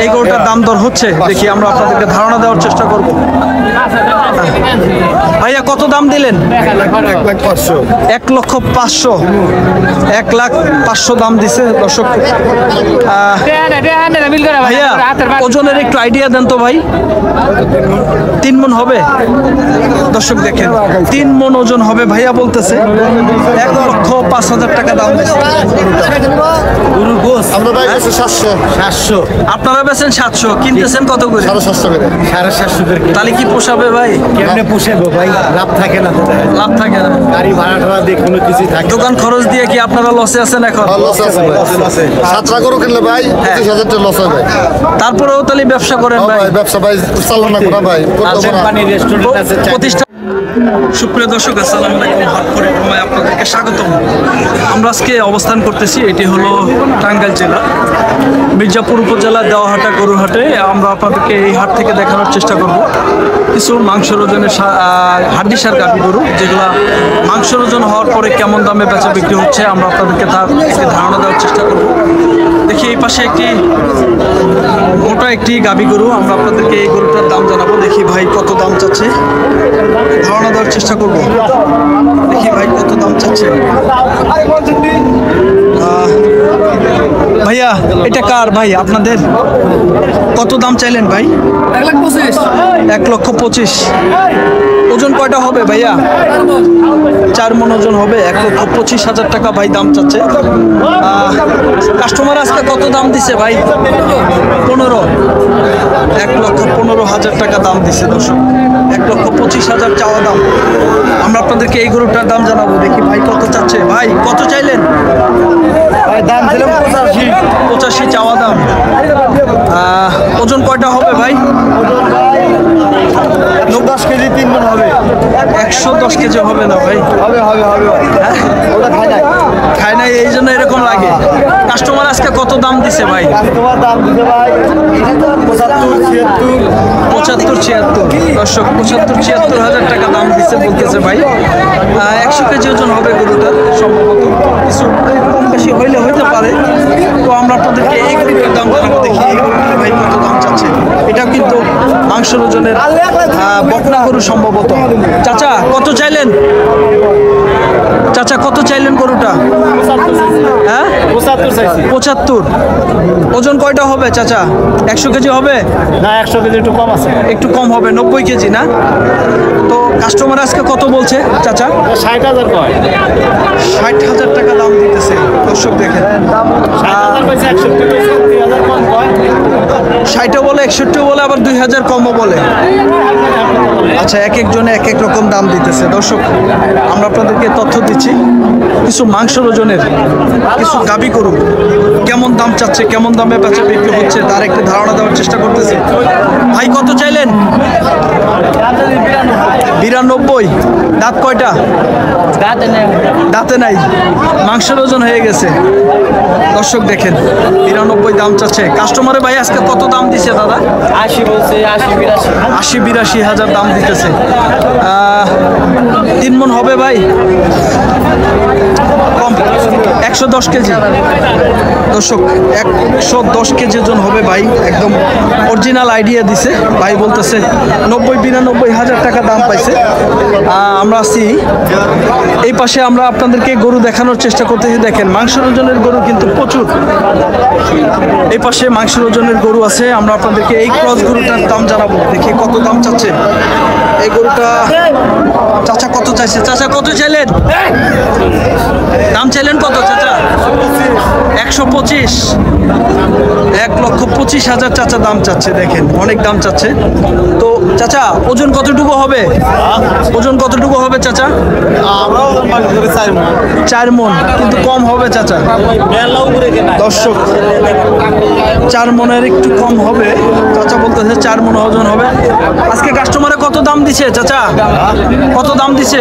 এই গরুটার দাম দর হচ্ছে, দেখি আমরা আপনাদেরকে ধারণা দেওয়ার চেষ্টা করব। ভাইয়া কত দাম দিলেন? 1,05,000। 1,05,000 দাম দিছে দর্শক। ভাইয়া ওজনের একটু আইডিয়া দেন তো ভাই। 3 মণ হবে দর্শক, দেখেন 3 মণ ওজন হবে ভাইয়া বলতেছে। 1,05,000 টাকা দাম দিচ্ছে গরুর গোস। আপনারা বেচেন 700, কিনতেছেন কত করে? 750 করে। তাহলে কি পোষাবে ভাই? কেমনে পোষাবো ভাই? লাভ থাকে না, লাভ থাকে না, গাড়ি ভাড়া টাড়া দিয়ে কোনো কিছু থাকে। দোকান খরচ দিয়ে কি আপনারা লসে আছেন এখন? সাতটা গরু কিনলে ভাই 25,000 টাকা লস হয় ভাই। তারপরেও তাহলে ব্যবসা করেন ভাই? ব্যবসা ভাই চালনা করা ভাই পানি রেস্টুরেন্ট আছে, প্রতিষ্ঠান। সুপ্রিয় দর্শক, আসসালামু আলাইকুম। হাট পরিক্রমায় আপনাদেরকে স্বাগতম। আমরা আজকে অবস্থান করতেছি, এটি হলো টাঙ্গাইল জেলা মির্জাপুর উপজেলা দেওয়াহাটা গরুর হাটে। আমরা আপনাদেরকে এই হাট থেকে দেখানোর চেষ্টা করব কিছু মাংসের ওজনের হাড্ডিসার গাভী গরু, যেগুলা মাংসের ওজন হওয়ার পরে কেমন দামে বেচা বিক্রি হচ্ছে, আমরা আপনাদেরকে তার একটি ধারণা দেওয়ার চেষ্টা করব। দেখি এই পাশে একটি মোটা একটি গাভী গরু, আমরা আপনাদেরকে এই গরুটার দাম জানাবো। দেখি ভাই কত দাম চাচ্ছে, ধারণা দেওয়ার চেষ্টা করব। দেখি ভাই কত দাম চাচ্ছে। ভাইয়া এটা কার ভাই? আপনাদের কত দাম চাইলেন ভাই? 1,25,000। ওজন কয়টা হবে ভাইয়া? 4 মণ ওজন হবে। 1,25,000 টাকা ভাই দাম চাচ্ছে। কাস্টমার আজকে কত দাম দিছে ভাই? 15। 1,15,000 টাকা দাম দিছে দর্শক। 1,25,000 চাওয়া দাম। আমরা আপনাদেরকে এই গরুটার দাম জানাবো। দেখি ভাই কত চাচ্ছে। ভাই কত চাইলেন? দাম দিলাম 85 চাওয়া দাম। ওজন কয়টা হবে ভাই? 10 কেজি 3 মণ হবে। 110 কেজি হবে না ভাই? হবে হবে হবে। হ্যাঁ? ওটা খাই নাই, খায় নাই, এই জন্য এরকম লাগে। কাস্টমার আজকে কত দাম দিছে ভাই? তোমার দাম দিতে ভাই 75 76 দর্শক, 75-76 টাকা দাম দিচ্ছে বলতেছে ভাই। 100 কেজি ওজন হবে গরুটা সম্ভবত, কিছু কম বেশি হইলে হইতে পারে। তো আমরা আপনাদেরকে এই গরুটার দাম জানাবো। দেখি এই গরুটা ভাই কত দাম চাচ্ছে। এটা কিন্তু মাংসের ওজনের বকনা গরু সম্ভবত। চাচা কত চাইলেন? চাচা কত চাইলেন গরুটা? হ্যাঁ 75। ওজন কয়টা হবে চাচা? 100 কেজি হবে না, 100 কেজি একটু কম আছে, একটু কম হবে, 90 কেজি না? তো কাস্টমার আজকে কত বলছে চাচা? 60,000 কয়। 60,000 টাকা দাম দিতেছে দর্শক, দেখেন 60,000 কইছে, 61 কইছে, 3000 কম কয়। 60 বলে, 61 বলে, আবার 2000 কমও বলে। আচ্ছা, এক একজনে এক এক রকম দাম দিতেছে দর্শক। আমরা আপনাদেরকে তথ্য দিচ্ছি কিছু মাংসের ওজনের, কিছু গাভী গরু কেমন দাম চাচ্ছে, কেমন দামে বেচা বিক্রি হচ্ছে, তার একটি ধারণা দেওয়ার চেষ্টা করতেছি। ভাই কত চাইলেন? 92। দাঁত কয়টা? দাঁতে নাই, মাংসের ওজন হয়ে গেছে দর্শক। দেখেন 92 দাম চাচ্ছে কাস্টমারে। ভাই আজকে কত দাম দিছে দাদা? 80 বলছে, 80-82 দাম দিতেছে। 3 মণ হবে ভাই? কম, 110 কেজি দর্শক। 110 কেজি ওজন হবে ভাই, একদম অরিজিনাল আইডিয়া দিছে ভাই। বলতেছে 90-92 টাকা দাম পাইছে। আমরা আছি এই পাশে, আমরা আপনাদেরকে গরু দেখানোর চেষ্টা করতেছি। দেখেন মাংসের ওজনের গরু কিন্তু প্রচুর। এই পাশে মাংসের ওজনের গরু আছে, আমরা আপনাদেরকে এই ক্রস গরুটার দাম জানাবো। দেখি কত দাম চাচ্ছে এই গরুটা। চাচা কত চাইছে? চাচা কত চাইলেন? দাম চাইলেন কত চাচা? 125। 1,25,000 চাচা দাম চাচ্ছে। দেখেন অনেক দাম চাচ্ছে। তো চাচা ওজন কতটুকু হবে? ওজন কতটুকু হবে চাচা? 4 মণ, কিন্তু কম হবে চাচা দর্শক। 4 মণের একটু কম হবে চাচা বলতেছে। 4 মণ ওজন হবে। আজকে কাস্টমারে কত দাম দিছে চাচা? কত দাম দিছে?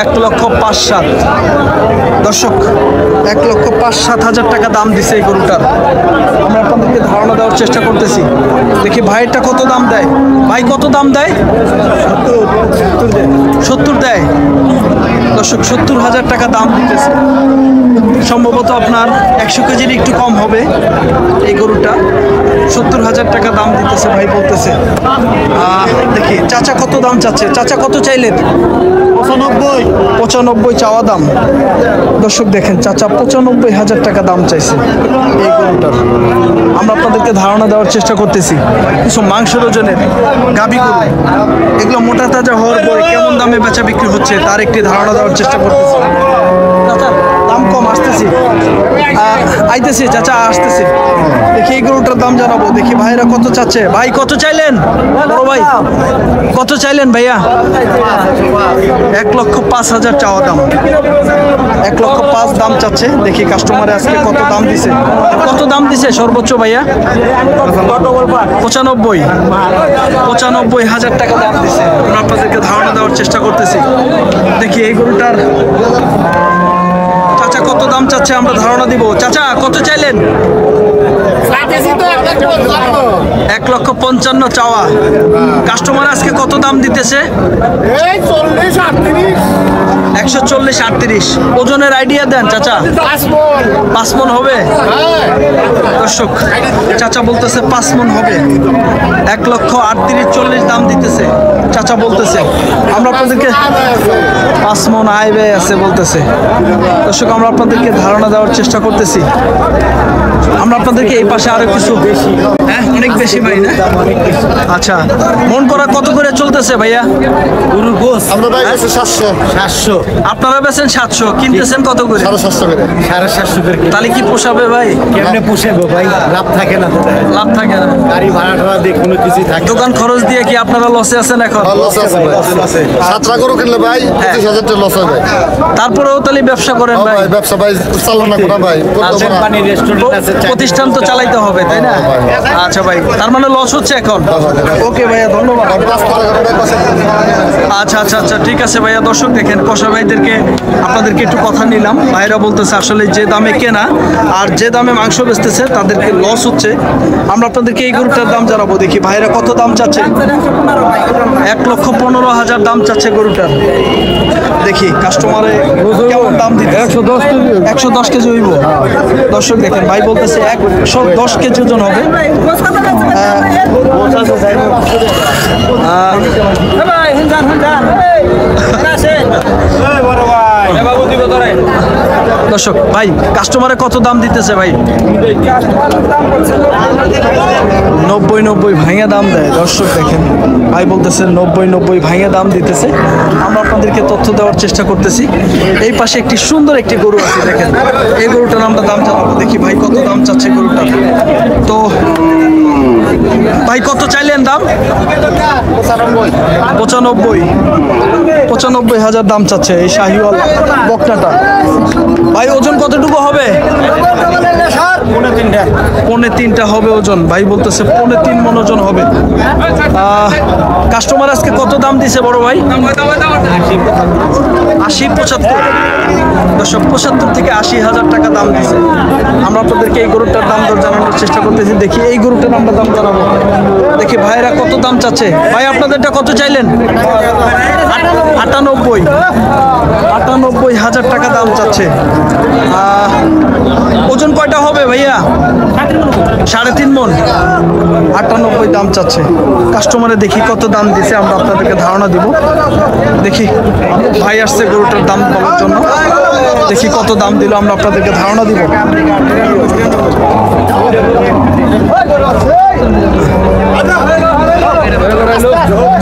1,05,000 দর্শক। 1,05,000 টাকা দাম দিছে এই গরুটার। আমরা আপনাদেরকে ধারণা দেওয়ার চেষ্টা করতেছি। দেখি ভাইয়েরটা কত দাম দেয়। ভাই কত দাম দেয়? 70 দেয়। দর্শক 70,000 টাকা দাম দিতেছে। সম্ভবত আপনার 100 কেজির একটু কম হবে এই গরুটা। 70,000 টাকা দাম দিতেছে ভাই বলতেছে। দেখি চাচা কত দাম চাচ্ছে। চাচা কত চাইলেন? 95 চাওয়া দাম। দর্শক দেখেন চাচা 95,000 টাকা দাম চাইছে এই গরুটার। আমরা আপনাদেরকে ধারণা দেওয়ার চেষ্টা করতেছি। কিছু মাংসের ওজনের গাভী গরু, এগুলো মোটা তাজা হওয়ার পরে কেমন দামে বেচা বিক্রি হচ্ছে তার একটি ধারণা দেওয়ার চেষ্টা করতেছি। চাচা দাম কম আসতেছি, আইতেছি চাচা আসতেছি। দেখি এই গরুটার দাম জানাবো। দেখি ভাইরা কত চাচ্ছে। ভাই কত চাইলেন? বড় ভাই কত চাইলেন ভাইয়া? 1,05,000 চাওয়া দাম। 1,05,000 দাম চাচ্ছে। দেখি কাস্টমারে আজকে কত দাম দিছে। কত দাম দিছে সর্বোচ্চ ভাইয়া? 95,000 টাকা দাম দিছে। আমরা আপনাদেরকে ধারণা দেওয়ার চেষ্টা করতেছি। দেখি এই গরুটার চাচা কত দাম চাচ্ছে আমরা ধারণা দিব। চাচা কত চাইলেন? 1,55,000 চাওয়া। কাস্টমার আজকে কত দাম দিতেছে? 140-38। ওজনের আইডিয়া দেন চাচা। 5 মণ হবে দর্শক। চাচা বলতেছে 5 মণ হবে। 1,38,40 দাম দিতেছে চাচা বলতেছে। আমরা আপনাদেরকে 5 মণ আয় ব্যয় আছে বলতেছে। দর্শক আমরা আপনাদেরকে ধারণা দেওয়ার চেষ্টা করতেছি। আমরা আপনাদেরকে এই পাশে আরো কিছু বেশি, হ্যাঁ অনেক বেশি ভাই না? আচ্ছা মন করা কত করে চলতেছে ভাইয়া গরুর গোস? আমরা ভাই 700। আপনারা বেচেন 700, কিনতেছেন কত করে? 750 করে। 750 করে। তাহলে কি পোষাবে ভাই? কেমনে পোষাবো ভাই? লাভ থাকে না তো। লাভ থাকে না। গাড়ি ভাড়া টাড়া দিয়ে কোনো কিছুই থাকে না। দোকান খরচ দিয়ে কি আপনারা লসে আছেন এখন? লস আছে ভাই। 7টা গরু কিনলে ভাই 25,000 টাকা লস হয় ভাই। তারপরেও তাহলে ব্যবসা করেন ভাই? ভাই ব্যবসা ভাই চালানো না ভাই। আচ্ছা, কোম্পানি রেস্টুরেন্ট আছে। প্রতিষ্ঠান তো চালাইতে হবে তাই না? আচ্ছা ভাই তার মানে লস হচ্ছে এখন। ওকে ভাইয়া ধন্যবাদ। আচ্ছা আচ্ছা আচ্ছা ঠিক আছে ভাইয়া। দর্শক দেখেন কষা ভাইদেরকে আপনাদেরকে একটু কথা নিলাম। ভাইরা বলতেছে আসলে যে দামে কেনা আর যে দামে মাংস বেচতেছে তাদেরকে লস হচ্ছে। আমরা আপনাদেরকে এই গরুটার দাম জানাবো। দেখি ভাইরা কত দাম চাচ্ছে। 1,15,000 দাম চাচ্ছে গরুটার। দেখি কাস্টমারে কেমন দাম দিতে। 110 কেজি হইব। দর্শক দেখেন ভাই বলতেছে 110 কেজি ওজন হবে। দর্শক ভাই কাস্টমারে কত দাম দিতেছে ভাই? 90 ভাঙা দাম দেয়। দর্শক দেখেন ভাই বলতেছে 90 ভাঙা দাম দিতেছে। আমরা আপনাদেরকে তথ্য দেওয়ার চেষ্টা করতেছি। এই পাশে একটি সুন্দর একটি গরু আছে দেখেন। এই গরুটার আমরা দাম জানাবো। দেখি ভাই কত দাম চাচ্ছে গরুটা। তো ভাই কত চাইলেন দাম? 95,000 দাম চাচ্ছে এই শাহিওয়াল বকনাটা। ভাই ওজন কতটুকু হবে? 3.5 হবে ওজন। ভাই বলতেছে 3.5 মণ ওজন হবে। কাস্টমার আজকে কত দাম দিছে বড় ভাই? 80-75। দর্শক 75 থেকে 80,000 টাকা দাম দিছে। আমরা আপনাদেরকে এই গরুটার দাম দর জানানোর চেষ্টা করতেছি। দেখি এই গরুটার আমরা দাম জানাবো। দেখি ভাইরা কত দাম চাচ্ছে। ভাই আপনাদেরটা কত চাইলেন? 98,000 টাকা দাম চাচ্ছে। ওজন কয়টা হবে ভাইয়া? 3.5 মণ। 98 দাম চাচ্ছে কাস্টমারে। দেখি কত দাম দিছে আমরা আপনাদেরকে ধারণা দিব। দেখি ভাই আসছে গরুটার দাম বলার জন্য। দেখি কত দাম দিল আমরা আপনাদেরকে ধারণা দিব।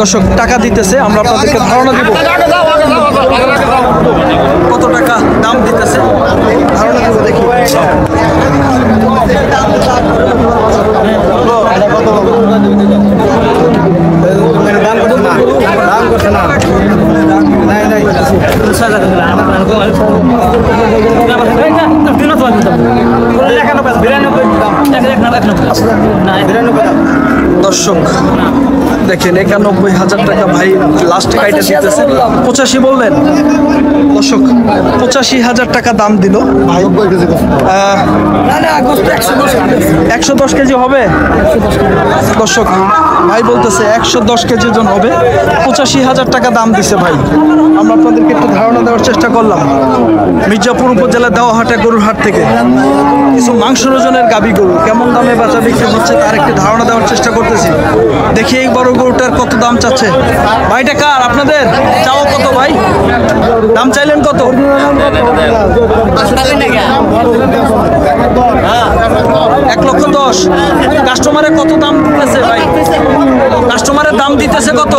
দর্শক টাকা দিতেছে আমরা আপনাদেরকে ধারণা দিব কত টাকা দাম দিতেছে ধারণা দিব। দেখি দর্শক দেখেন 91,000 টাকা ভাই লাস্ট কাইটা দিতেছে। 85 বললেন দর্শক, 85,000 টাকা দাম দিল ভাই। 110 কেজি হবে দর্শক, ভাই বলতেছে 110 কেজি ওজন হবে, 85,000 টাকা দাম দিছে ভাই। আমরা আপনাদেরকে একটু ধারণা দেওয়ার চেষ্টা করলাম মির্জাপুর উপজেলার দেওয়াহাটা গরুর হাট থেকে কিছু মাংস ওজনের গাবি গরু কেমন দামে বেচা বিক্রি হচ্ছে তার একটি ধারণা দেওয়ার চেষ্টা করতেছি। দেখি এই বড় গরুটার কত দাম চাচ্ছে ভাইটা কার আপনাদের? চাও কত ভাই? দাম চাইলেন কত? 1,10,000। কাস্টমারে কত দাম দিতেছে ভাই? কাস্টমারের দাম দিতেছে কত?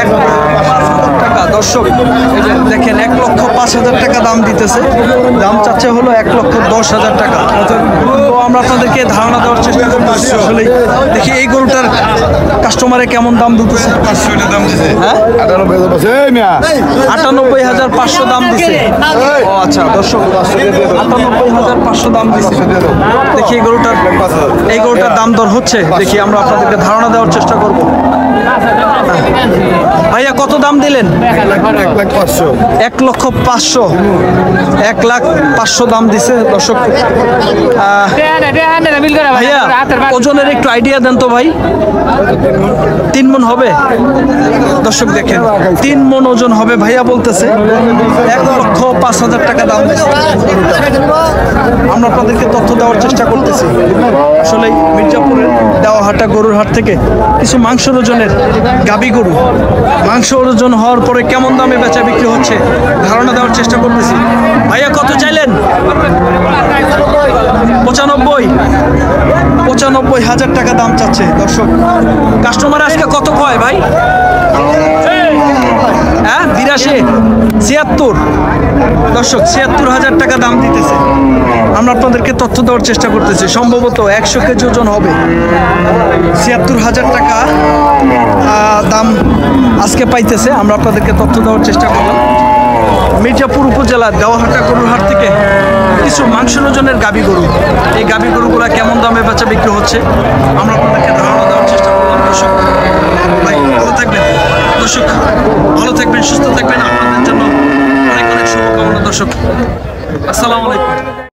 1,05,000 টাকা দর্শক, এই যে দেখেন 1,05,000 টাকা দাম দিতেছে। দাম চাচ্ছে হলো 1,10,000 টাকা। তো আমরা আপনাদেরকে ধারণা দেওয়ার চেষ্টা করতেছি আসলে দেখি এই গরুটার কাস্টমারে কেমন দাম দিতেছে। হ্যাঁ 98,500 দাম দিছে। ও আচ্ছা দর্শক, 98,500 দাম দিছে। দেখি এই গরুটার দাম দর হচ্ছে, দেখি আমরা আপনাদেরকে ধারণা দেওয়ার চেষ্টা করব। ভাইয়া কত দাম দিলেন? 1,05,000। 1,05,000। 1,05,000 দাম দিছে দর্শক। ভাইয়া ওজনের একটু আইডিয়া দেন তো ভাই। 3 মণ হবে দর্শক, দেখেন 3 মণ ওজন হবে ভাইয়া বলতেছে। 1,05,000 টাকা দাম দিচ্ছে। আমরা আপনাদেরকে তথ্য দেওয়ার চেষ্টা করতেছি আসলে মির্জাপুরের দেওয়াহাটা গরুর হাট থেকে কিছু মাংস ওজনের গাবি গরু মাংস ওজন হওয়ার পরে কেমন দামে বেচা বিক্রি হচ্ছে ধারণা দেওয়ার চেষ্টা করতেছি। ভাইয়া কত চাইলেন? 95,000 টাকা দাম চাচ্ছে দর্শক। কাস্টমার আজকে কত কয় ভাই? হ্যাঁ 82, 76 দর্শক, 76,000 টাকা দাম দিতেছে। আমরা আপনাদেরকে তথ্য দেওয়ার চেষ্টা করতেছি, সম্ভবত 100 কেজি ওজন হবে। 76,000 টাকা দাম আজকে পাইতেছে। আমরা আপনাদেরকে তথ্য দেওয়ার চেষ্টা করলাম মির্জাপুর উপজেলার দেওয়াহাটা গরুর হাট থেকে কিছু মাংস ওজনের গাবি গরু। এই গাবি গরুগুলা কেমন দামে বেচা বিক্রি হচ্ছে আমরা আপনাদেরকে ধারণা দেওয়ার চেষ্টা করলাম দর্শক। ভাই ভালো থাকবেন দর্শক, ভালো থাকবেন, সুস্থ থাকবেন। আপনাদের জন্য অনেক অনেক শুভকামনা দর্শক। আসসালামু আলাইকুম।